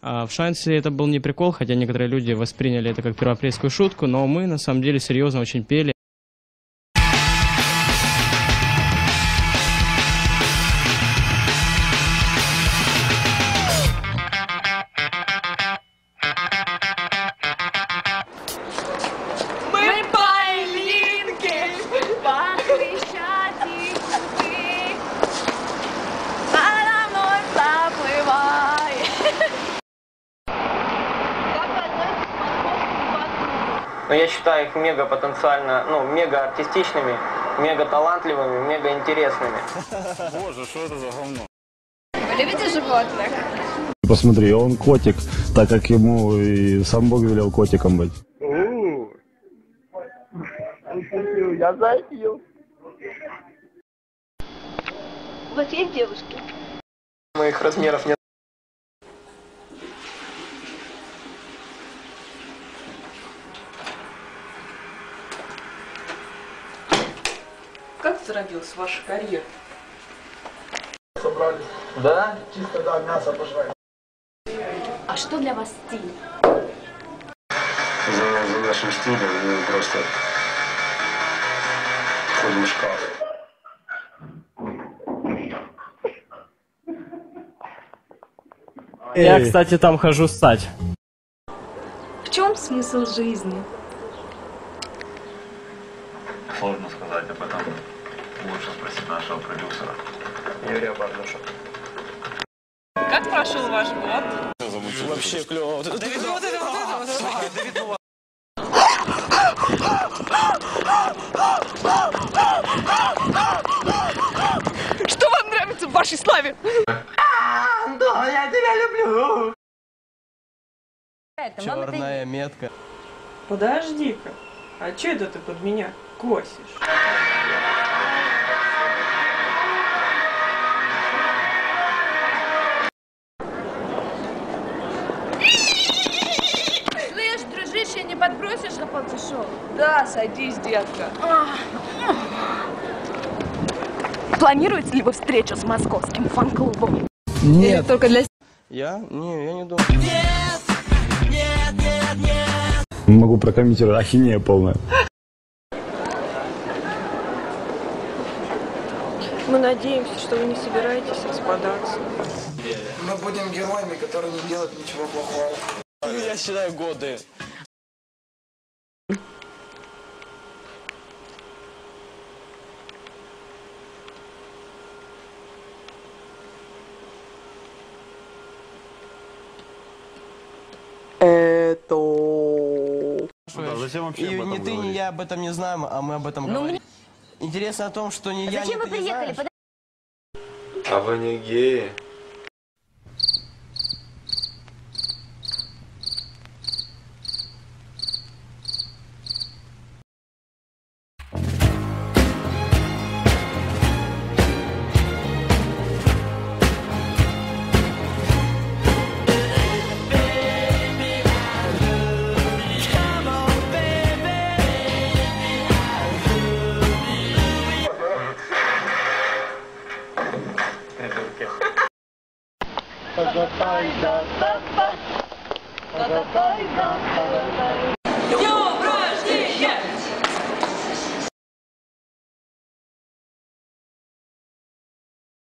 В Шансе это был не прикол, хотя некоторые люди восприняли это как первоапрельскую шутку, но мы на самом деле серьезно очень пели. Мы паиньки по Хрещатику ты, надо мной заплывай. Но я считаю их мега потенциально, мега артистичными, мега талантливыми, мега интересными. Боже, что это за говно? Вы любите животных? Посмотри, он котик, так как ему и сам Бог велел котиком быть. Я запил. У вас есть девушки? Моих размеров нет. Как зародилась ваша карьера? Собрали. Да? Чисто, да, мясо пожрать. А что для вас стиль? За нашим стилем мы просто ходим в шкаф. Я, кстати, там хожу ссать. В чем смысл жизни? Сложно сказать об этом. Лучше спросить нашего продюсера. Юрия Бардуша. Как прошел ваш год? Вообще клево. Что вам нравится в вашей славе? Да, я тебя люблю. Черная метка. Подожди-ка, а че это ты под меня косишь? Слышь, дружище, не подбросишь на полчасов? Да, садись, детка. Планируете ли вы встречу с московским фан-клубом? Нет. Или только для... Я не думаю. Могу прокомментировать, ахинея полная. Мы надеемся, что вы не собираетесь распадаться. Мы будем героями, которые не делают ничего плохого. Я считаю годы. Зачем вообще И ни ты, ни я об этом не знаем, а мы об этом говорим. Интересно о том, что ни я, ни ты не знаешь. А вы не геи? Yo!